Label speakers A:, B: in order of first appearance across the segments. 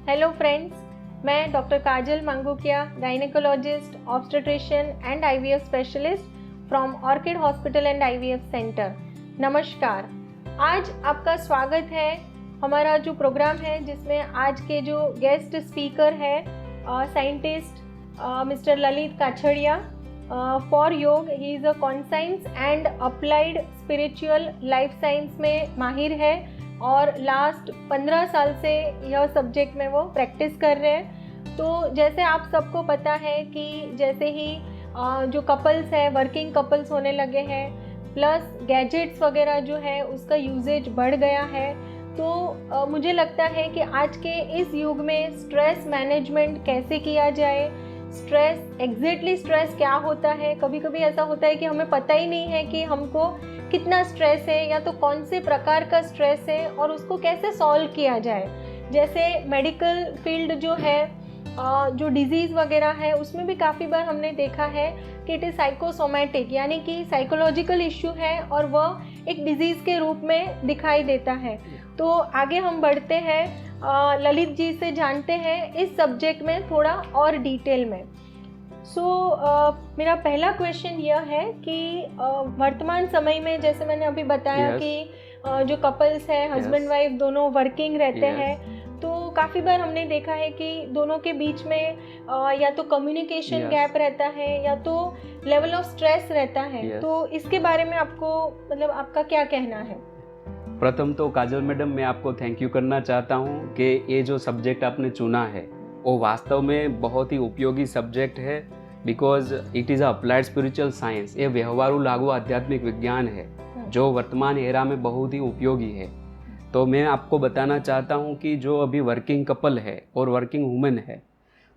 A: Hello friends, मैं doctor Kajal Mangukiya, gynaecologist, obstetrician and IVF specialist from orchid hospital and IVF centre. नमस्कार। आज आपका स्वागत है हमारा जो प्रोग्राम है जिसमें आज के जो गेस्ट स्पीकर है scientist mister Lalit Kachhadiya for योग। He is a conscience and applied spiritual life science में माहिर है और लास्ट 15 साल से यह सब्जेक्ट में वो प्रैक्टिस कर रहे हैं। तो जैसे आप सबको पता है कि जैसे ही जो कपल्स है, वर्किंग कपल्स होने लगे हैं, प्लस गैजेट्स वगैरह जो है उसका यूजेज बढ़ गया है, तो मुझे लगता है कि आज के इस युग में स्ट्रेस मैनेजमेंट कैसे किया जाए, स्ट्रेस क्या होता है। कभी कभी ऐसा होता है कि हमें पता ही नहीं है कि हमको कितना स्ट्रेस है या तो कौन से प्रकार का स्ट्रेस है और उसको कैसे सॉल्व किया जाए। जैसे मेडिकल फील्ड जो है, जो डिजीज़ वगैरह है, उसमें भी काफ़ी बार हमने देखा है कि इट इज़ साइकोसोमैटिक, यानी कि साइकोलॉजिकल इश्यू है और वह एक डिजीज़ के रूप में दिखाई देता है। तो आगे हम बढ़ते हैं, ललित जी से जानते हैं इस सब्जेक्ट में थोड़ा और डिटेल में। मेरा पहला क्वेश्चन यह है कि वर्तमान समय में जैसे मैंने अभी बताया कि जो कपल्स हैं, हस्बैंड वाइफ दोनों वर्किंग रहते हैं, तो काफ़ी बार हमने देखा है कि दोनों के बीच में या तो कम्युनिकेशन गैप रहता है या तो लेवल ऑफ स्ट्रेस रहता है। तो इसके बारे में आपको मतलब आपका क्या कहना है?
B: प्रथम तो काजल मैडम, मैं आपको थैंक यू करना चाहता हूँ कि ये जो सब्जेक्ट आपने चुना है वो वास्तव में बहुत ही उपयोगी सब्जेक्ट है, because it is applied spiritual science. ये व्यवहारु लागू आध्यात्मिक विज्ञान है जो वर्तमान एरा में बहुत ही उपयोगी है। तो मैं आपको बताना चाहता हूँ कि जो अभी वर्किंग कपल है और वर्किंग वुमेन है,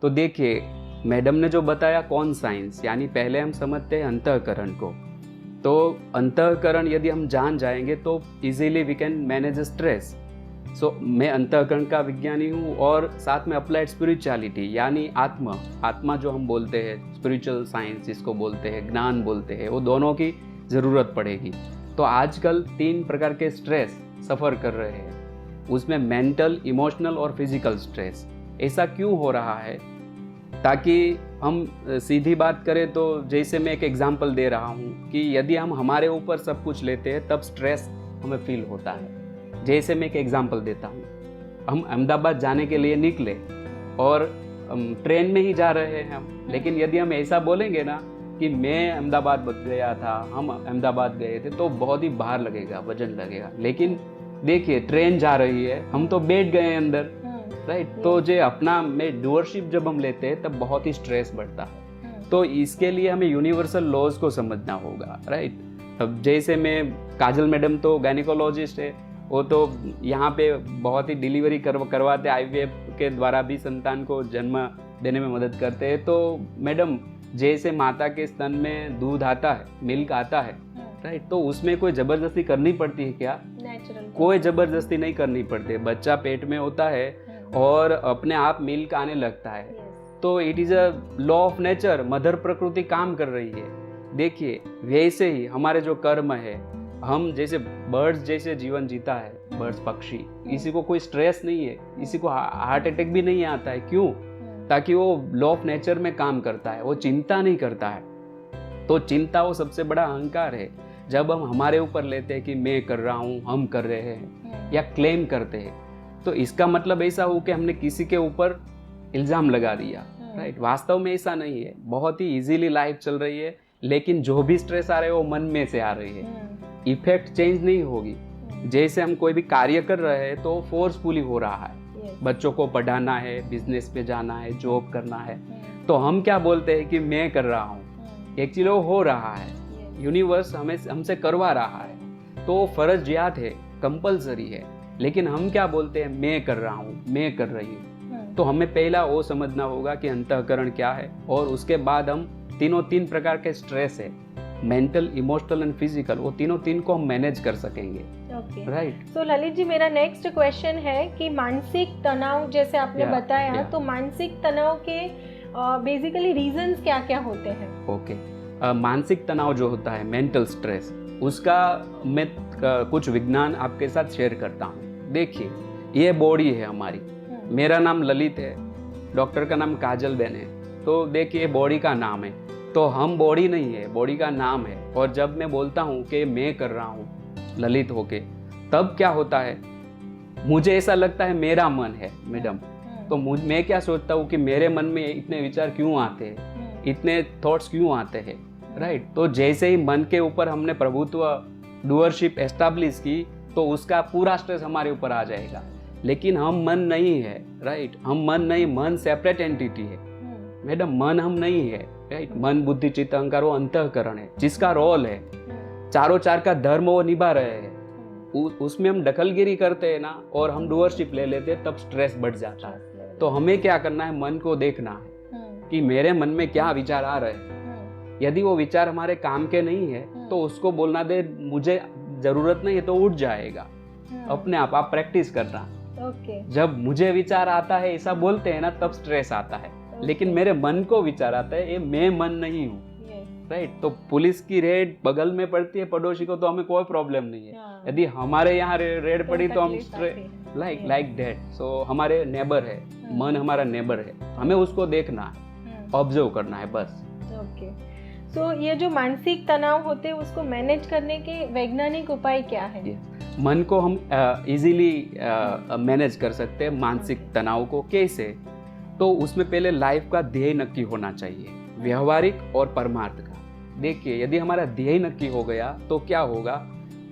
B: तो देखिए मैडम ने जो बताया कौन साइंस, यानी पहले हम समझते हैं अंतःकरण को। तो अंतःकरण यदि हम जान जाएंगे तो easily we can manage stress. मैं अंतःकरण का विज्ञानी हूँ और साथ में अप्लाइड स्पिरिचुअलिटी यानी आत्मा जो हम बोलते हैं, स्पिरिचुअल साइंस जिसको बोलते हैं, ज्ञान बोलते हैं, वो दोनों की ज़रूरत पड़ेगी। तो आजकल 3 प्रकार के स्ट्रेस सफ़र कर रहे हैं, उसमें मेंटल, इमोशनल और फिजिकल स्ट्रेस। ऐसा क्यों हो रहा है? ताकि हम सीधी बात करें तो जैसे मैं एक एग्जांपल दे रहा हूँ कि यदि हम हमारे ऊपर सब कुछ लेते हैं तब स्ट्रेस हमें फील होता है। जैसे मैं एक एग्जांपल देता हूँ, हम अहमदाबाद जाने के लिए निकले और ट्रेन में ही जा रहे हैं हम, लेकिन यदि हम ऐसा बोलेंगे ना कि मैं अहमदाबाद गया था, हम अहमदाबाद गए थे, तो बहुत ही भार लगेगा, वजन लगेगा। लेकिन देखिए ट्रेन जा रही है, हम तो बैठ गए अंदर, राइट। तो जो अपना में डूअरशिप जब हम लेते हैं तब बहुत ही स्ट्रेस बढ़ता है। तो इसके लिए हमें यूनिवर्सल लॉज को समझना होगा, राइट। अब जैसे मैं, काजल मैडम तो गायनेकोलॉजिस्ट है, वो तो यहाँ पे बहुत ही डिलीवरी करवाते, आईवीएफ के द्वारा भी संतान को जन्म देने में मदद करते हैं। तो मैडम, जैसे माता के स्तन में दूध आता है, मिल्क आता है, राइट, तो उसमें कोई ज़बरदस्ती करनी पड़ती है क्या? नेचुरल कोई ज़बरदस्ती नहीं करनी पड़ती। बच्चा पेट में होता है और अपने आप मिल्क आने लगता है। तो it is a law of nature, mother प्रकृति काम कर रही है। देखिए वैसे ही हमारे जो कर्म है, हम जैसे बर्ड्स जैसे जीवन जीता है, बर्ड्स पक्षी, इसी को कोई स्ट्रेस नहीं है, इसी को हार्ट अटैक भी नहीं आता है। क्यों? ताकि वो लॉ ऑफ नेचर में काम करता है, वो चिंता नहीं करता है। तो चिंता वो सबसे बड़ा अहंकार है। जब हम हमारे ऊपर लेते हैं कि मैं कर रहा हूँ, हम कर रहे हैं, या क्लेम करते हैं, तो इसका मतलब ऐसा हो कि हमने किसी के ऊपर इल्ज़ाम लगा दिया, राइट। वास्तव में ऐसा नहीं है, बहुत ही इजीली लाइफ चल रही है, लेकिन जो भी स्ट्रेस आ रहे है वो मन में से आ रही है। इफेक्ट चेंज नहीं होगी। जैसे हम कोई भी कार्य कर रहे हैं तो फोर्सफुली हो रहा है, बच्चों को पढ़ाना है, बिजनेस पे जाना है, जॉब करना है, तो हम क्या बोलते हैं कि मैं कर रहा हूँ, एक्चुअली वो हो रहा है, यूनिवर्स हमसे करवा रहा है। तो फर्जियात है, कंपल्सरी है, लेकिन हम क्या बोलते हैं, मैं कर रहा हूँ, मैं कर रही हूँ। तो हमें पहला वो समझना होगा कि अंतःकरण क्या है, और उसके बाद हम 3 प्रकार के स्ट्रेस है, मेंटल, इमोशनल एंड फिजिकल, वो तीन को हम मैनेज कर सकेंगे, राइट।
A: सो ललित जी, मेरा नेक्स्ट क्वेश्चन है कि मानसिक तनाव जैसे आपने बताया, तो मानसिक तनाव के बेसिकली रीजंस क्या क्या होते हैं?
B: ओके, मानसिक तनाव जो होता है, मेंटल स्ट्रेस, उसका मैं कुछ विज्ञान आपके साथ शेयर करता हूँ। देखिए ये बॉडी है हमारी, मेरा नाम ललित है, डॉक्टर का नाम काजल बेन है। तो देखिए बॉडी का नाम है, तो हम बॉडी नहीं है, बॉडी का नाम है। और जब मैं बोलता हूँ कि मैं कर रहा हूँ ललित होके, तब क्या होता है, मुझे ऐसा लगता है मेरा मन है मैडम। तो मैं क्या सोचता हूँ कि मेरे मन में इतने विचार क्यों आते हैं, इतने थॉट्स क्यों आते हैं, राइट। तो जैसे ही मन के ऊपर हमने प्रभुत्व, डूअरशिप एस्टैब्लिश की, तो उसका पूरा स्ट्रेस हमारे ऊपर आ जाएगा। लेकिन हम मन नहीं है, राइट। हम मन नहीं, मन सेपरेट एंटिटी है मैडम, मन हम नहीं है, राइट। मन, बुद्धि, चित्त, अहंकार वो अंतःकरण है, जिसका रोल है, चारों चार का धर्म वो निभा रहे हैं। उसमें हम दखलगिरी करते हैं ना, और हम डूअरशिप ले लेते हैं, तब स्ट्रेस बढ़ जाता है। तो हमें क्या करना है, मन को देखना है कि मेरे मन में क्या विचार आ रहे हैं। यदि वो विचार हमारे काम के नहीं है तो उसको बोलना दे, मुझे जरूरत नहीं है, तो उठ जाएगा अपने आप प्रैक्टिस करना। जब मुझे विचार आता है ऐसा बोलते हैं ना, तब स्ट्रेस आता है। लेकिन मेरे मन को विचार आता है, ये मैं मन नहीं हूँ, राइट। तो पुलिस की रेड बगल में पड़ती है पड़ोसी को, तो हमें कोई प्रॉब्लम नहीं है। यदि हमारे यहाँ रेड पड़ी तो हम लाइक दैट। सो हमारे नेबर है, मन हमारा नेबर है, हमें उसको देखना है, ऑब्जर्व करना है, बस।
A: ओके, तो ये जो मानसिक तनाव होते हैं उसको मैनेज करने के वैज्ञानिक उपाय क्या है?
B: मन को हम इजीली मैनेज कर सकते हैं। मानसिक तनाव को कैसे? तो उसमें पहले लाइफ का ध्येय नक्की होना चाहिए, व्यवहारिक और परमार्थ का। देखिए, यदि हमारा ध्येय नक्की हो गया तो क्या होगा,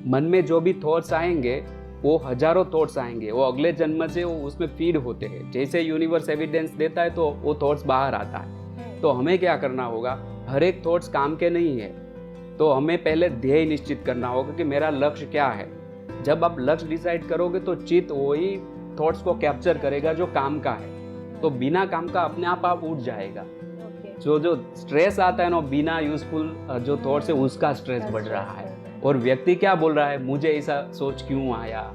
B: मन में जो भी थॉट्स आएंगे वो हजारों थॉट्स आएंगे, वो अगले जन्म से वो उसमें फीड होते हैं। जैसे यूनिवर्स एविडेंस देता है तो वो थॉट्स बाहर आता है। तो हमें क्या करना होगा, हर एक थॉट्स काम के नहीं है, तो हमें पहले ध्येय निश्चित करना होगा कि मेरा लक्ष्य क्या है। जब आप लक्ष्य डिसाइड करोगे तो चित्त वही थॉट्स को कैप्चर करेगा जो काम का है, तो बिना काम का अपने आप उठ जाएगा। जो स्ट्रेस आता है ना, बिना यूजफुल जो थॉट्स है उसका स्ट्रेस बढ़ रहा है। और व्यक्ति क्या बोल रहा है, मुझे ऐसा सोच क्यों आया,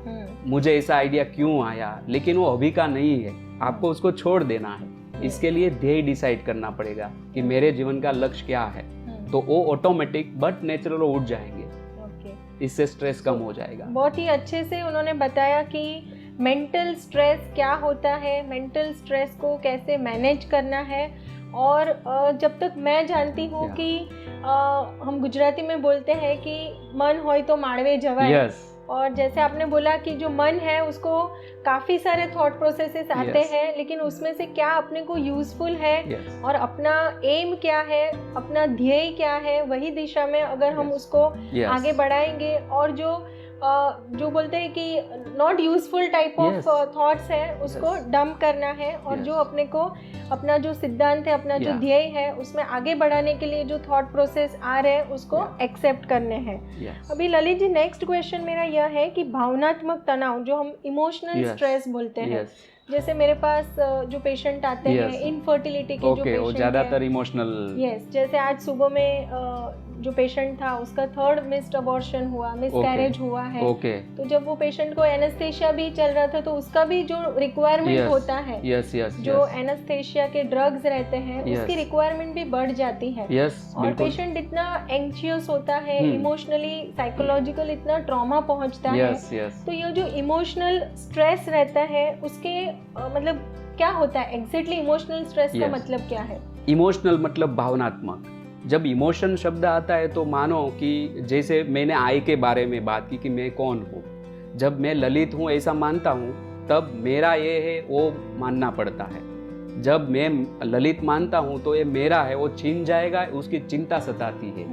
B: मुझे ऐसा आइडिया क्यों आया, लेकिन वो अभी का नहीं है, आपको उसको छोड़ देना है। इसके लिए ध्येय डिसाइड करना पड़ेगा कि मेरे जीवन का लक्ष्य क्या है, तो वो ऑटोमेटिक बट नेचुरल उठ जाएंगे। इससे स्ट्रेस कम हो जाएगा।
A: बहुत ही अच्छे से उन्होंने बताया कि मेंटल स्ट्रेस क्या होता है, मेंटल स्ट्रेस को कैसे मैनेज करना है। और जब तक मैं जानती हूँ कि हम गुजराती में बोलते हैं कि मन होय तो माळवे जवाय। और जैसे आपने बोला कि जो मन है उसको काफ़ी सारे थॉट प्रोसेसेस आते हैं, लेकिन उसमें से क्या अपने को यूजफुल है और अपना एम क्या है, अपना ध्येय क्या है, वही दिशा में अगर हम उसको आगे बढ़ाएंगे, और जो बोलते हैं कि not useful type of thoughts है उसको डंप करना है, और जो अपने को अपना जो सिद्धांत है, अपना जो ध्येय है, उसमें आगे बढ़ाने के लिए जो थॉट प्रोसेस आ रहे हैं उसको एक्सेप्ट करने हैं। अभी ललित जी, नेक्स्ट क्वेश्चन मेरा यह है कि भावनात्मक तनाव जो हम इमोशनल स्ट्रेस बोलते हैं, जैसे मेरे पास जो पेशेंट आते हैं इनफर्टिलिटी के जो पेशेंट
B: ज्यादातर इमोशनल,
A: जैसे आज सुबह में जो पेशेंट था उसका 3rd मिस्ड अबॉर्शन हुआ, मिसकैरेज हुआ है। तो जब वो पेशेंट को एनेस्थेशिया भी चल रहा था, तो उसका भी जो रिक्वायरमेंट होता है, जो एनेस्थेशिया के ड्रग्स रहते हैं, उसकी रिक्वायरमेंट भी बढ़ जाती है। और पेशेंट इतना एंग्शियस होता है, इमोशनली साइकोलॉजिकल इतना ट्रॉमा पहुंचता है। तो ये जो इमोशनल स्ट्रेस रहता है उसके मतलब क्या होता है एग्जैक्टली? इमोशनल स्ट्रेस का मतलब क्या है?
B: इमोशनल मतलब भावनात्मक। जब इमोशन शब्द आता है तो मानो कि जैसे मैंने आई के बारे में बात की कि मैं कौन हूँ, जब मैं ललित हूँ ऐसा मानता हूँ, तब मेरा ये है वो मानना पड़ता है। जब मैं ललित मानता हूँ तो ये मेरा है वो छीन जाएगा, उसकी चिंता सताती है।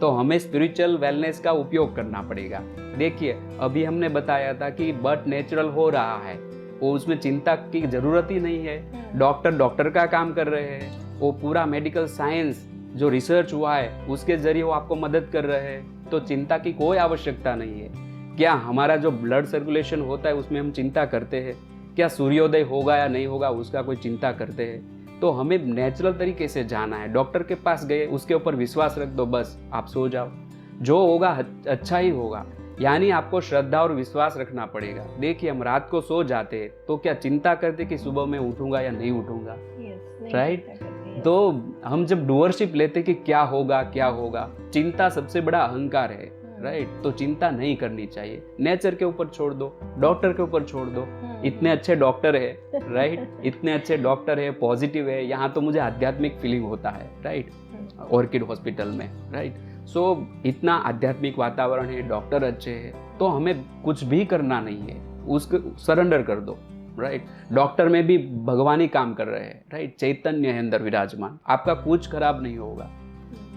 B: तो हमें स्पिरिचुअल वेलनेस का उपयोग करना पड़ेगा। देखिए, अभी हमने बताया था कि बट नेचुरल हो रहा है, वो उसमें चिंता की जरूरत ही नहीं है। डॉक्टर का काम कर रहे हैं, वो पूरा मेडिकल साइंस जो रिसर्च हुआ है उसके जरिए वो आपको मदद कर रहे हैं, तो चिंता की कोई आवश्यकता नहीं है। क्या हमारा जो ब्लड सर्कुलेशन होता है उसमें हम चिंता करते हैं? क्या सूर्योदय होगा या नहीं होगा उसका कोई चिंता करते हैं? तो हमें नेचुरल तरीके से जाना है। डॉक्टर के पास गए, उसके ऊपर विश्वास रख दो, बस आप सो जाओ, जो होगा अच्छा ही होगा। यानी आपको श्रद्धा और विश्वास रखना पड़ेगा। देखिए, हम रात को सो जाते हैं तो क्या चिंता करते कि सुबह मैं उठूंगा या नहीं उठूंगा, राइट? तो हम जब डूअरशिप लेते कि क्या होगा, चिंता सबसे बड़ा अहंकार है। राइट। तो चिंता नहीं करनी चाहिए, नेचर के ऊपर छोड़ दो, डॉक्टर के ऊपर छोड़ दो। इतने अच्छे डॉक्टर है, राइट, इतने अच्छे डॉक्टर है, पॉजिटिव है, यहाँ तो मुझे आध्यात्मिक फीलिंग होता है, राइट, ऑर्किड हॉस्पिटल में, राइट। सो इतना आध्यात्मिक वातावरण है, डॉक्टर अच्छे हैं, तो हमें कुछ भी करना नहीं है, उसको सरेंडर कर दो, राइट। डॉक्टर में भी भगवान ही काम कर रहे हैं, राइट, चैतन्य है अंदर विराजमान, आपका कुछ खराब नहीं होगा।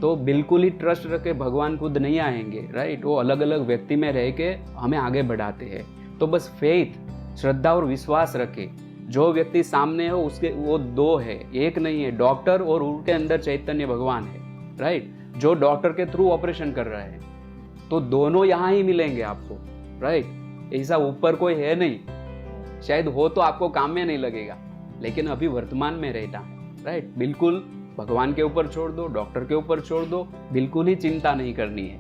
B: तो बिल्कुल ही ट्रस्ट रखे, भगवान खुद नहीं आएंगे, राइट, वो अलग अलग व्यक्ति में रह के हमें आगे बढ़ाते हैं। तो बस फेथ, श्रद्धा और विश्वास रखे, जो व्यक्ति सामने है उसके वो दो है, एक नहीं है, डॉक्टर और उनके अंदर चैतन्य भगवान है, राइट, जो डॉक्टर के थ्रू ऑपरेशन कर रहे हैं। तो दोनों यहाँ ही मिलेंगे आपको, राइट, ऐसा ऊपर कोई है नहीं, शायद हो तो आपको काम में नहीं लगेगा, लेकिन अभी वर्तमान में रहता है, राइट। बिल्कुल भगवान के ऊपर छोड़ दो, डॉक्टर के ऊपर छोड़ दो, बिल्कुल ही चिंता नहीं करनी है।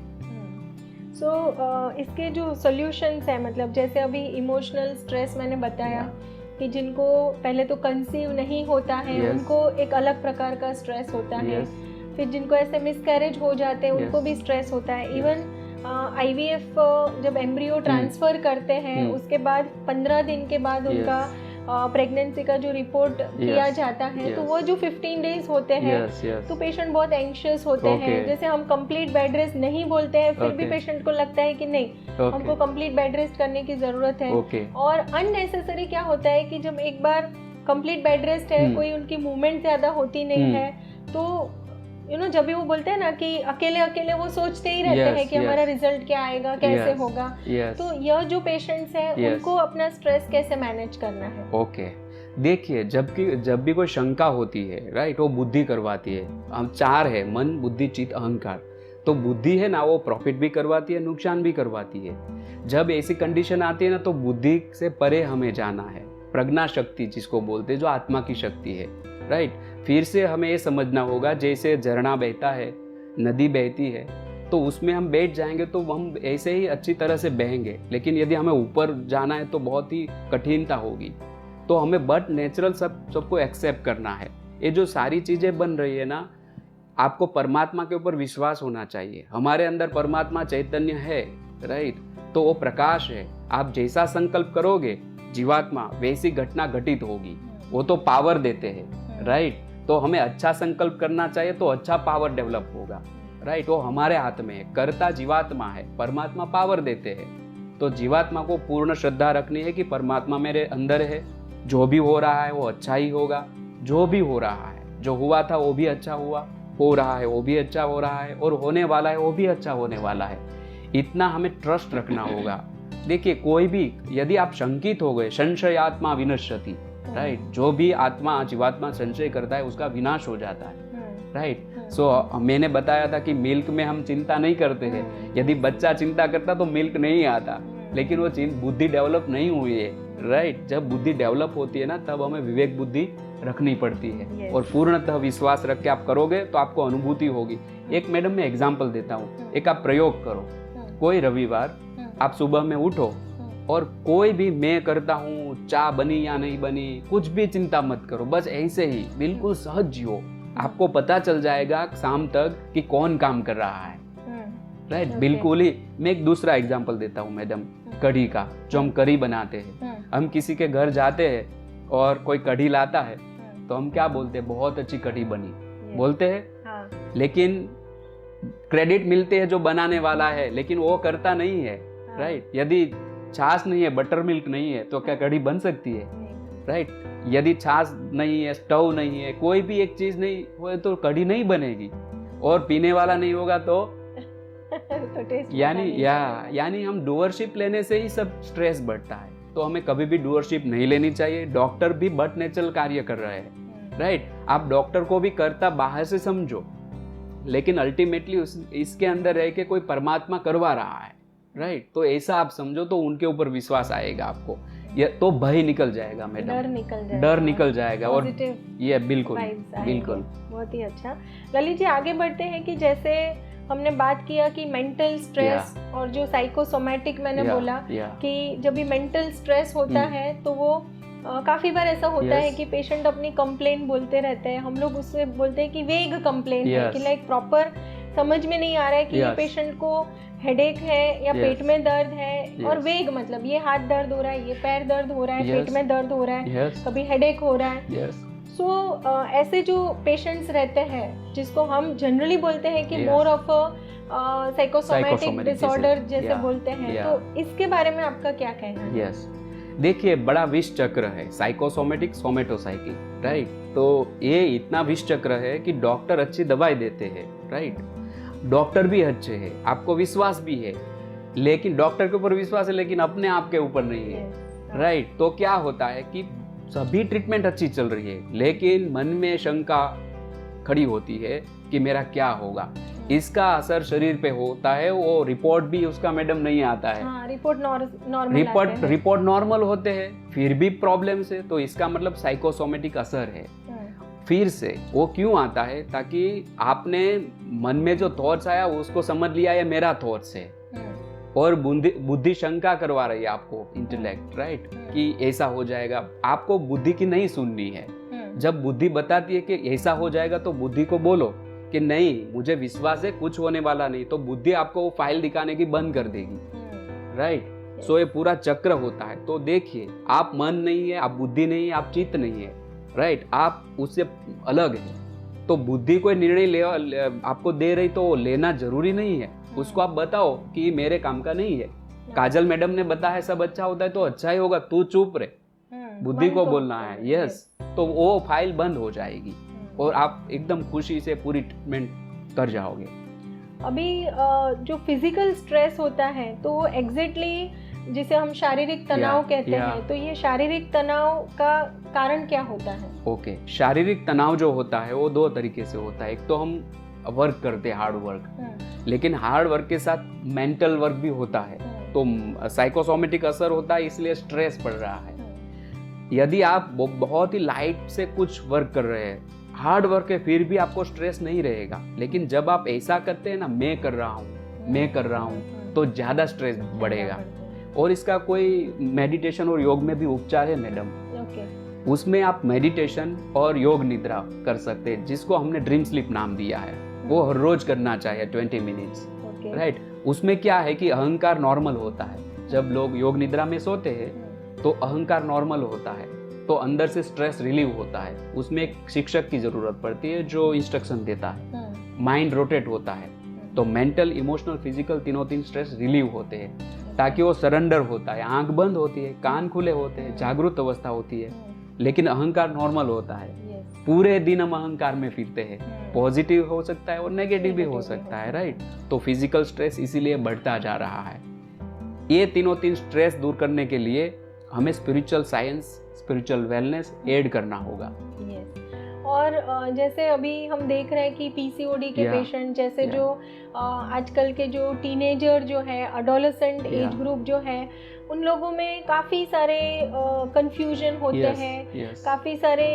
A: इसके जो सॉल्यूशंस है, मतलब जैसे अभी इमोशनल स्ट्रेस मैंने बताया कि जिनको पहले तो कंसीव नहीं होता है, उनको एक अलग प्रकार का स्ट्रेस होता है, फिर जिनको ऐसे मिसकैरेज हो जाते हैं उनको भी स्ट्रेस होता है। इवन IVF जब एम्ब्रियो ट्रांसफर करते हैं उसके बाद 15 दिन के बाद उनका प्रेगनेंसी का जो रिपोर्ट किया जाता है, तो वो जो 15 डेज होते हैं, तो पेशेंट बहुत एंशियस होते हैं। जैसे हम कंप्लीट बेड रेस्ट नहीं बोलते हैं, फिर भी पेशेंट को लगता है कि नहीं, हमको कंप्लीट बेड रेस्ट करने की जरूरत है। और अननेसेसरी क्या होता है कि जब एक बार कंप्लीट बेड रेस्ट है, कोई उनकी मूवमेंट ज्यादा होती नहीं है, तो जब भी वो बोलते हैं ना कि अकेले अकेले वो सोचते ही रहते हैं कि हमारा रिजल्ट क्या आएगा, कैसे होगा। तो यह जो पेशेंट्स हैं उनको अपना स्ट्रेस कैसे मैनेज करना है?
B: ओके, देखिए, जब भी कोई शंका होती है, राइट, वो बुद्धि करवाती है। हम चार है, मन, बुद्धि, चित्त, अहंकार। तो बुद्धि है ना, वो प्रॉफिट भी करवाती है, नुकसान भी करवाती है। जब ऐसी कंडीशन आती है ना, तो बुद्धि से परे हमें जाना है, प्रज्ञा शक्ति जिसको बोलते हैं, जो आत्मा की शक्ति है, राइट। फिर से हमें ये समझना होगा, जैसे झरना बहता है, नदी बहती है, तो उसमें हम बैठ जाएंगे तो हम ऐसे ही अच्छी तरह से बहेंगे, लेकिन यदि हमें ऊपर जाना है तो बहुत ही कठिनता होगी। तो हमें बट नेचुरल सबको एक्सेप्ट करना है। ये जो सारी चीज़ें बन रही है ना, आपको परमात्मा के ऊपर विश्वास होना चाहिए। हमारे अंदर परमात्मा चैतन्य है, राइट, तो वो प्रकाश है। आप जैसा संकल्प करोगे जीवात्मा, वैसी घटना घटित होगी। वो तो पावर देते हैं, राइट। तो हमें अच्छा संकल्प करना चाहिए तो अच्छा पावर डेवलप होगा, राइट। वो हमारे हाथ में है, कर्ता जीवात्मा है, परमात्मा पावर देते हैं। तो जीवात्मा को पूर्ण श्रद्धा रखनी है कि परमात्मा मेरे अंदर है, जो भी हो रहा है वो अच्छा ही होगा, जो भी हो रहा है, जो हुआ था वो भी अच्छा हुआ, हो रहा है वो भी अच्छा हो रहा है, और होने वाला है वो भी अच्छा होने वाला है। इतना हमें ट्रस्ट रखना होगा। देखिए, कोई भी यदि आप शंकित हो गए, संशयात्मा विनश्यति, राइट, जो भी आत्मा जीवात्मा संशय करता है उसका विनाश हो जाता है, राइट। सो मैंने बताया था कि मिल्क में हम चिंता नहीं करते हैं। यदि बच्चा चिंता करता तो मिल्क नहीं आता, लेकिन वो बुद्धि डेवलप नहीं हुई है, राइट। जब बुद्धि डेवलप होती है ना, तब हमें विवेक बुद्धि रखनी पड़ती है, और पूर्णतः विश्वास रख के आप करोगे तो आपको अनुभूति होगी। एक मैडम मैं एग्जाम्पल देता हूँ, एक आप प्रयोग करो। कोई रविवार आप सुबह में उठो और कोई भी मैं करता हूँ, चाय बनी या नहीं बनी, कुछ भी चिंता मत करो, बस ऐसे ही बिल्कुल सहज जियो। आपको पता चल जाएगा शाम तक कि कौन काम कर रहा है, राइट। बिल्कुल ही। मैं एक दूसरा एग्जांपल देता हूँ मैडम, कढ़ी का। जो हम कढ़ी बनाते हैं, हम किसी के घर जाते हैं और कोई कढ़ी लाता है तो हम क्या बोलते हैं, बहुत अच्छी कढ़ी बनी बोलते हैं, लेकिन क्रेडिट मिलते हैं जो बनाने वाला है, लेकिन वो करता नहीं है, राइट। यदि छाछ नहीं है, बटर मिल्क नहीं है, तो क्या कढ़ी बन सकती है, राइट। यदि छाछ नहीं है, स्टोव नहीं है, कोई भी एक चीज नहीं हो तो कढ़ी नहीं बनेगी। और पीने वाला नहीं होगा तो यानी हम डूअरशिप लेने से ही सब स्ट्रेस बढ़ता है। तो हमें कभी भी डूअरशिप नहीं लेनी चाहिए। डॉक्टर भी बट नेचुरल कार्य कर रहे हैं, राइट। आप डॉक्टर को भी करता बाहर से समझो, लेकिन अल्टीमेटली इसके अंदर रह के कोई परमात्मा करवा रहा है, राइट। तो ऐसा आप समझो, तो उनके ऊपर विश्वास आएगा आपको, ये तो भय निकल जाएगा मैडम, डर निकल जाएगा और ये बिल्कुल बिल्कुल।
A: बहुत ही अच्छा। ललित जी, आगे बढ़ते हैं कि जैसे हमने बात किया कि मेंटल स्ट्रेस और जो साइकोसोमैटिक मैंने बोला कि जब भी मेंटल स्ट्रेस होता है तो वो काफ़ी बार ऐसा होता है कि पेशेंट अपनी कंप्लेंट बोलते रहते हैं। हम लोग उससे बोलते हैं कि वेग कंप्लेंट है, कि लाइक प्रॉपर समझ में नहीं आ रहा है कि ये पेशेंट को हेडेक है या
B: Yes.
A: पेट में दर्द है और
B: Yes.
A: वेग मतलब ये हाथ दर्द हो रहा है, ये पैर दर्द हो रहा है,
B: Yes.
A: पेट में दर्द हो रहा है,
B: Yes.
A: कभी हेडेक हो रहा है।
B: Yes.
A: सो ऐसे जो पेशेंट्स रहते हैं जिसको हम जनरली बोलते हैं कि
B: Yes.
A: More of psychosomatic
B: Psychosomatic
A: disorder
B: disease.
A: जैसे
B: Yeah.
A: बोलते हैं,
B: Yeah.
A: तो इसके बारे में आपका क्या कहना है?
B: यस, देखिए बड़ा विष चक्र है साइकोसोमेटिक सोमेटोसाइकिक, राइट। तो ये इतना विष चक्र है कि डॉक्टर अच्छी दवाई देते हैं, राइट, डॉक्टर भी अच्छे हैं, आपको विश्वास भी है, लेकिन डॉक्टर के ऊपर विश्वास है लेकिन अपने आप के ऊपर नहीं है,
A: Yes.
B: राइट। तो क्या होता है कि सभी ट्रीटमेंट अच्छी चल रही है लेकिन मन में शंका खड़ी होती है कि मेरा क्या होगा। इसका असर शरीर पे होता है, वो रिपोर्ट भी उसका मैडम नहीं आता है।
A: हाँ, रिपोर्ट नॉर्मल
B: रिपोर्ट नॉर्मल होते हैं फिर भी प्रॉब्लम से, तो इसका मतलब साइकोसोमेटिक असर है। फिर से वो क्यों आता है, ताकि आपने मन में जो थॉट्स आया उसको समझ लिया ये मेरा थॉट्स है और बुद्धि शंका करवा रही है आपको, इंटेलेक्ट, राइट, कि ऐसा हो जाएगा। आपको बुद्धि की नहीं सुननी है। जब बुद्धि बताती है कि ऐसा हो जाएगा तो बुद्धि को बोलो कि नहीं मुझे विश्वास है कुछ होने वाला नहीं, तो बुद्धि आपको वो फाइल दिखाने की बंद कर देगी, राइट। सो ये पूरा चक्र होता है। तो देखिए आप मन नहीं है, आप बुद्धि नहीं है, आप चित्त नहीं है, राइट, आप उससे अलग है। तो बुद्धि कोई निर्णय आपको दे रही तो लेना जरूरी नहीं है, उसको आप बताओ कि मेरे काम का नहीं है। काजल मैडम ने बताया सब अच्छा होता है तो अच्छा ही होगा, तू चुप रहे, बुद्धि को बोलना है, यस। तो वो फाइल बंद हो जाएगी और आप एकदम खुशी से पूरी ट्रीटमेंट कर जाओगे।
A: अभी जो फिजिकल स्ट्रेस होता है तो वो एग्जैक्टली जिसे हम शारीरिक तनाव कहते हैं, तो ये शारीरिक तनाव का कारण क्या होता है?
B: ओके, शारीरिक तनाव जो होता है वो दो तरीके से होता है। एक तो हम वर्क करते हैं हार्ड वर्क, लेकिन हार्ड वर्क के साथ मेंटल वर्क भी होता है, तो साइकोसोमेटिक असर होता है, इसलिए स्ट्रेस पड़ रहा है। यदि आप बहुत ही लाइट से कुछ वर्क कर रहे हैं, हार्ड वर्क है, फिर भी आपको स्ट्रेस नहीं रहेगा। लेकिन जब आप ऐसा करते हैं ना, मैं कर रहा हूँ तो ज़्यादा स्ट्रेस बढ़ेगा। और इसका कोई मेडिटेशन और योग में भी उपचार है मैडम। उसमें आप मेडिटेशन और योग निद्रा कर सकते हैं, जिसको हमने ड्रीम स्लीप नाम दिया है। वो हर रोज करना चाहिए 20 मिनट्स, राइट। उसमें क्या है कि अहंकार नॉर्मल होता है। जब लोग योग निद्रा में सोते हैं तो अहंकार नॉर्मल होता है, तो अंदर से स्ट्रेस रिलीव होता है। उसमें एक शिक्षक की जरूरत पड़ती है जो इंस्ट्रक्शन देता है, माइंड रोटेट होता है, तो मेंटल, इमोशनल, फिजिकल तीन स्ट्रेस रिलीव होते हैं, ताकि वो सरेंडर होता है। आंख बंद होती है, कान खुले होते हैं, जागरूक अवस्था होती है, लेकिन अहंकार नॉर्मल होता है। पूरे दिन हम अहंकार में फिरते हैं, पॉजिटिव हो सकता है और नेगेटिव भी हो सकता है, राइट। तो फिजिकल स्ट्रेस इसीलिए बढ़ता जा रहा है। ये तीन स्ट्रेस दूर करने के लिए हमें spiritual science, spiritual wellness add करना होगा।
A: और जैसे अभी हम देख रहे हैं कि पीसीओडी के पेशेंट, जैसे जो आजकल के जो टीनेजर जो है, एडोलेसेंट एज ग्रुप जो है, उन लोगों में काफ़ी सारे कंफ्यूजन होते हैं, काफ़ी सारे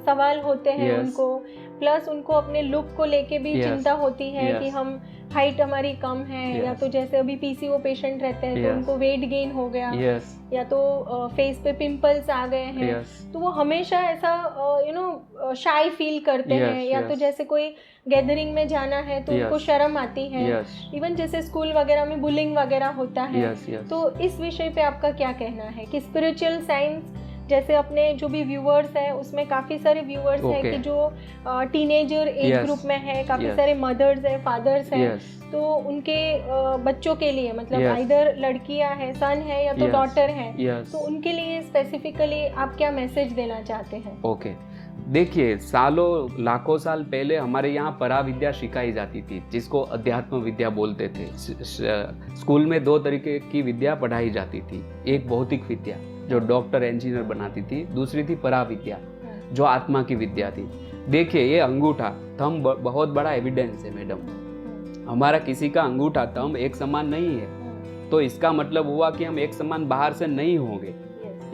A: सवाल होते हैं उनको, प्लस उनको अपने लुक को लेके भी चिंता होती है कि हम हाइट हमारी कम है, या तो जैसे अभी पीसीओ पेशेंट रहते हैं तो उनको वेट गेन हो गया, या तो फेस पे पिंपल्स आ गए हैं, तो वो हमेशा ऐसा शाई फील करते हैं, या तो जैसे कोई गैदरिंग में जाना है तो उनको शर्म आती है। इवन जैसे स्कूल वगैरह में बुलिंग वगैरह होता है। तो इस विषय पे आपका क्या कहना है कि स्पिरिचुअल साइंस, जैसे अपने जो भी व्यूअर्स हैं उसमें काफ़ी सारे व्यूअर्स हैं कि जो टीनेजर एज ग्रुप में है, काफ़ी सारे मदर्स हैं, फादर्स हैं, तो उनके बच्चों के लिए, मतलब आइदर लड़कियां हैं, सन है या तो डॉटर है, तो उनके लिए स्पेसिफिकली आप क्या मैसेज देना चाहते हैं?
B: ओके, देखिए सालों लाखों साल पहले हमारे यहाँ परा विद्या सिखाई जाती थी, जिसको अध्यात्म विद्या बोलते थे। स्कूल में दो तरीके की विद्या पढ़ाई जाती थी, एक भौतिक विद्या जो डॉक्टर इंजीनियर बनाती थी, दूसरी थी परा विद्या जो आत्मा की विद्या थी। देखिए ये अंगूठा थंब बहुत बड़ा एविडेंस है मैडम। हमारा किसी का अंगूठा थंब एक समान नहीं है, तो इसका मतलब हुआ कि हम एक समान बाहर से नहीं होंगे,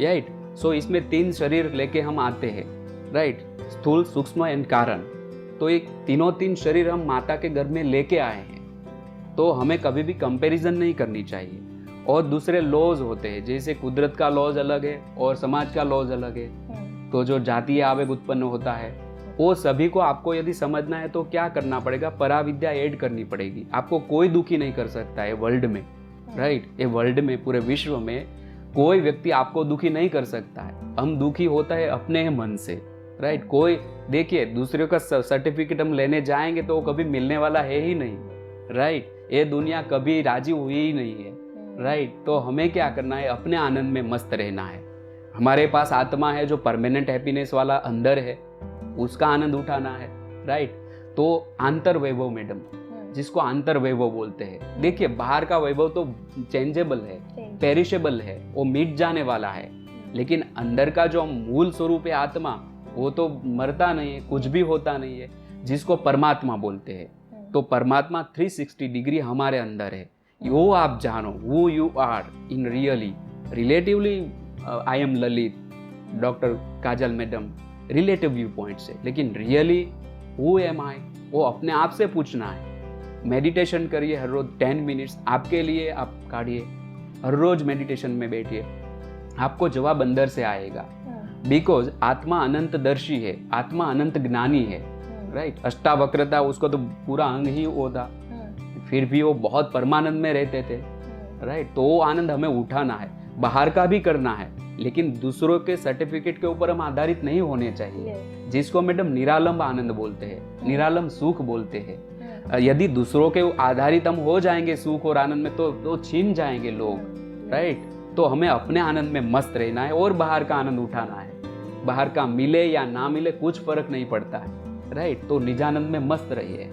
B: राइट। सो इसमें 3 शरीर लेके हम आते हैं, राइट, स्थूल, सूक्ष्म एंड कारण। तो एक तीन शरीर हम माता के गर्भ में लेके आए हैं, तो हमें कभी भी कंपैरिजन नहीं करनी चाहिए। और दूसरे लॉज होते हैं, जैसे कुदरत का लॉज अलग है और समाज का लॉज अलग है। तो जो जातीय आवेग उत्पन्न होता है वो सभी को आपको यदि समझना है तो क्या करना पड़ेगा, पराविद्या ऐड करनी पड़ेगी। आपको कोई दुखी नहीं कर सकता है वर्ल्ड में, राइट। ये वर्ल्ड में, पूरे विश्व में कोई व्यक्ति आपको दुखी नहीं कर सकता है। हम दुखी होता है अपने मन से, राइट। कोई देखिए दूसरे का सर्टिफिकेट हम लेने जाएंगे तो वो कभी मिलने वाला है ही नहीं, राइट। ये दुनिया कभी राजी हुई ही नहीं है, राइट। तो हमें क्या करना है, अपने आनंद में मस्त रहना है। हमारे पास आत्मा है जो परमानेंट हैप्पीनेस वाला अंदर है, उसका आनंद उठाना है, राइट। तो आंतर वैभव मैडम, जिसको आंतर वैभव बोलते हैं। देखिए बाहर का वैभव तो चेंजेबल है, पेरिशेबल है, वो मिट जाने वाला है, लेकिन अंदर का जो मूल स्वरूप है आत्मा, वो तो मरता नहीं है, कुछ भी होता नहीं है, जिसको परमात्मा बोलते हैं। तो परमात्मा 360 डिग्री हमारे अंदर है। वो आप जानो, who you are in really, relatively I am Lalit, doctor Kajal madam relative view point से, लेकिन रियली who am I, वो अपने आप से पूछना है। मेडिटेशन करिए हर रोज 10 मिनट्स आपके लिए आप काढ़िए, हर रोज मेडिटेशन में बैठिए, आपको जवाब अंदर से आएगा। बिकॉज आत्मा अनंतदर्शी है, आत्मा अनंत ज्ञानी है, राइट। अष्टावक्रता उसको तो पूरा अंग ही वो था, फिर भी वो बहुत परमानंद में रहते थे, राइट। तो वो आनंद हमें उठाना है, बाहर का भी करना है, लेकिन दूसरों के सर्टिफिकेट के ऊपर हम आधारित नहीं होने चाहिए, जिसको मैडम निरालंब आनंद बोलते हैं, निरालंब सुख बोलते हैं। यदि दूसरों के आधारित हम हो जाएंगे सुख और आनंद में तो छीन जाएंगे लोग, राइट। तो हमें अपने आनंद में मस्त रहना है और बाहर का आनंद उठाना है। बाहर का मिले या ना मिले कुछ फर्क नहीं पड़ता है, राइट। तो निजानंद में मस्त रहिए।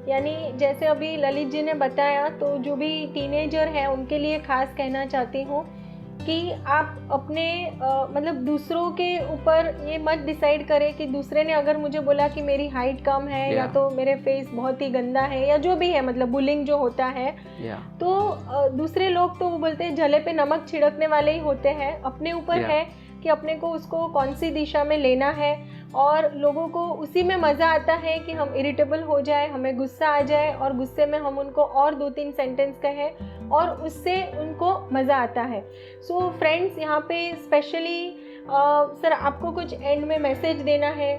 A: यानी जैसे अभी ललित जी ने बताया, तो जो भी टीनेजर है उनके लिए खास कहना चाहती हूँ कि आप अपने मतलब दूसरों के ऊपर ये मत डिसाइड करें कि दूसरे ने अगर मुझे बोला कि मेरी हाइट कम है या तो मेरे फेस बहुत ही गंदा है या जो भी है, मतलब बुलिंग जो होता है, तो दूसरे लोग तो वो बोलते हैं जले पे नमक छिड़कने वाले ही होते हैं। अपने ऊपर है कि अपने को उसको कौन सी दिशा में लेना है, और लोगों को उसी में मज़ा आता है कि हम इरिटेबल हो जाए, हमें गुस्सा आ जाए और गुस्से में हम उनको और 2-3 सेंटेंस कहें और उससे उनको मज़ा आता है। सो फ्रेंड्स, यहाँ पे स्पेशली सर आपको कुछ एंड में मैसेज देना है,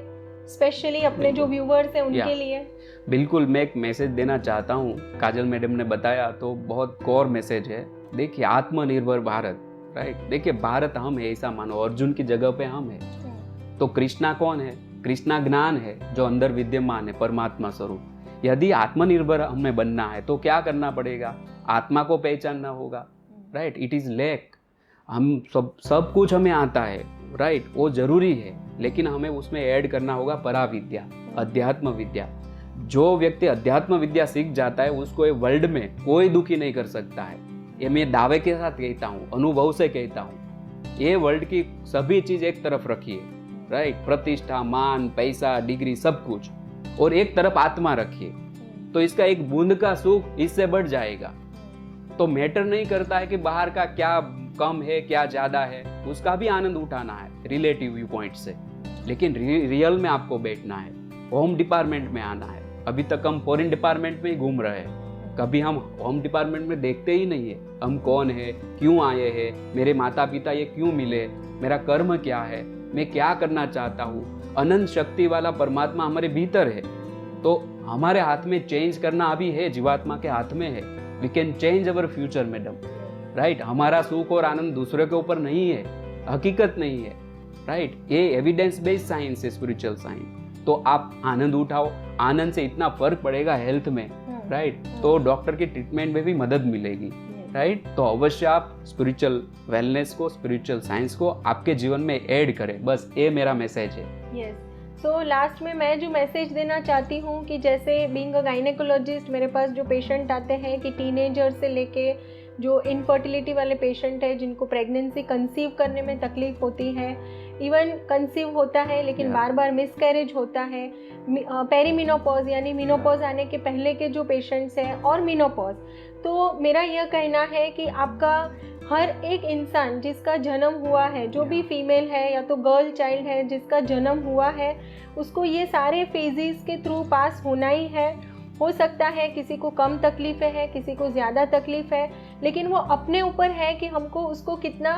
A: स्पेशली अपने जो व्यूवर्स हैं उनके लिए।
B: बिल्कुल, मैं एक मैसेज देना चाहता हूँ। काजल मैडम ने बताया तो बहुत कोर मैसेज है। देखिए आत्मनिर्भर भारत, राइट। देखिए भारत हम है, ऐसा मानो अर्जुन की जगह पे हम है। तो कृष्णा कौन है? कृष्णा ज्ञान है जो अंदर विद्यमान है, परमात्मा स्वरूप। यदि आत्मनिर्भर हमें बनना है तो क्या करना पड़ेगा? आत्मा को पहचानना होगा, राइट। It is lack. हम सब कुछ हमें आता है, राइट, वो जरूरी है, लेकिन हमें उसमें ऐड करना होगा पराविद्या, अध्यात्म विद्या। जो व्यक्ति अध्यात्म विद्या सीख जाता है उसको ये वर्ल्ड में कोई दुखी नहीं कर सकता है। ये मैं दावे के साथ कहता हूँ, अनुभव से कहता हूँ। ये वर्ल्ड की सभी चीज एक तरफ रखिए, राइट, प्रतिष्ठा, मान, पैसा, डिग्री, सब कुछ, और एक तरफ आत्मा रखिए, तो इसका एक बूंद का सुख इससे बढ़ जाएगा। तो मैटर नहीं करता है कि बाहर का क्या कम है क्या ज्यादा है, उसका भी आनंद उठाना है रिलेटिव व्यू पॉइंट से, लेकिन रियल में आपको बैठना है, होम डिपार्टमेंट में आना है। अभी तक हम फॉरेन डिपार्टमेंट में ही घूम रहे हैं, कभी हम होम डिपार्टमेंट में देखते ही नहीं है। हम कौन है, क्यों आए हैं, मेरे माता पिता ये क्यों मिले, मेरा कर्म क्या है, मैं क्या करना चाहता हूँ। अनंत शक्ति वाला परमात्मा हमारे भीतर है, तो हमारे हाथ में चेंज करना अभी है, जीवात्मा के हाथ में है। We can change our future madam, right. हमारा सुख और आनंद दूसरे के ऊपर नहीं है, हकीकत नहीं है, राइट। ये एविडेंस बेस्ड साइंस है, स्पिरिचुअल साइंस। तो आप आनंद उठाओ, आनंद से इतना फर्क पड़ेगा हेल्थ में, राइट। तो डॉक्टर की ट्रीटमेंट में भी मदद मिलेगी, राइट। तो अवश्य आप स्पिरिचुअल वेलनेस को, स्पिरिचुअल साइंस को आपके जीवन में ऐड करें, बस ये मेरा मैसेज है।
A: यस। सो लास्ट में मैं जो मैसेज देना चाहती हूँ कि जैसे बीइंग अ गायनेकोलॉजिस्ट मेरे पास जो पेशेंट आते हैं कि टीनेजर से लेके जो इनफर्टिलिटी वाले पेशेंट है, जिनको प्रेगनेंसी कंसीव करने में तकलीफ होती है, इवन कंसीव होता है लेकिन बार बार मिसकैरेज होता है, पेरीमिनोपॉज यानी मिनोपॉज आने के पहले के जो पेशेंट्स हैं, और मिनोपॉज, तो मेरा यह कहना है कि आपका हर एक इंसान जिसका जन्म हुआ है, जो भी फीमेल है या तो गर्ल चाइल्ड है जिसका जन्म हुआ है, उसको ये सारे फेजेस के थ्रू पास होना ही है। हो सकता है किसी को कम तकलीफ़ें है, किसी को ज़्यादा तकलीफ़ है, लेकिन वो अपने ऊपर है कि हमको उसको कितना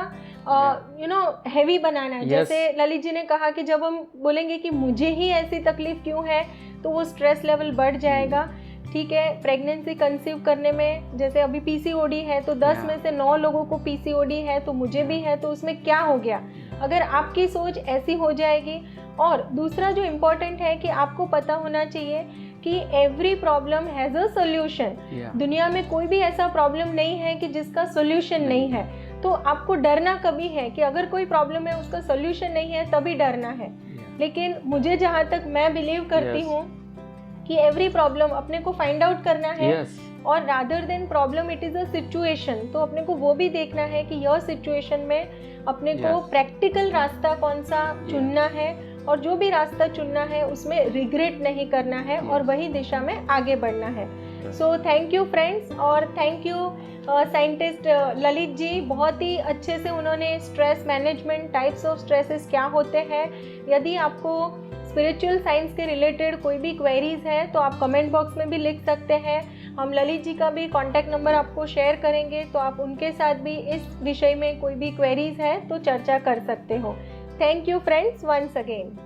A: हैवी बनाना है।
B: Yes.
A: जैसे ललित जी ने कहा कि जब हम बोलेंगे कि मुझे ही ऐसी तकलीफ क्यों है, तो वो स्ट्रेस लेवल बढ़ जाएगा। ठीक है, प्रेगनेंसी कंसीव करने में जैसे अभी पीसीओडी है तो 10 में से 9 लोगों को पीसीओडी है, तो मुझे भी है, तो उसमें क्या हो गया। अगर आपकी सोच ऐसी हो जाएगी। और दूसरा जो इम्पोर्टेंट है कि आपको पता होना चाहिए कि every problem has a solution. दुनिया में कोई भी ऐसा प्रॉब्लम नहीं है कि जिसका सोल्यूशन नहीं है। तो आपको डरना कभी है कि अगर कोई प्रॉब्लम है उसका सोल्यूशन नहीं है तभी डरना है। लेकिन मुझे जहाँ तक मैं बिलीव करती हूँ कि एवरी प्रॉब्लम अपने को फाइंड आउट करना है। और rather than problem it is a situation, तो अपने को वो भी देखना है कि यह सिचुएशन में अपने को प्रैक्टिकल रास्ता कौन सा चुनना है, और जो भी रास्ता चुनना है उसमें रिग्रेट नहीं करना है और वही दिशा में आगे बढ़ना है। सो थैंक यू फ्रेंड्स, और thank you scientist Lalit ji. बहुत ही अच्छे से उन्होंने stress management, types of stresses क्या होते हैं। यदि आपको स्पिरिचुअल साइंस के रिलेटेड कोई भी क्वेरीज है तो आप कमेंट बॉक्स में भी लिख सकते हैं। हम ललित जी का भी कॉन्टैक्ट नंबर आपको शेयर करेंगे, तो आप उनके साथ भी इस विषय में कोई भी क्वेरीज है तो चर्चा कर सकते हो। Thank you friends once again.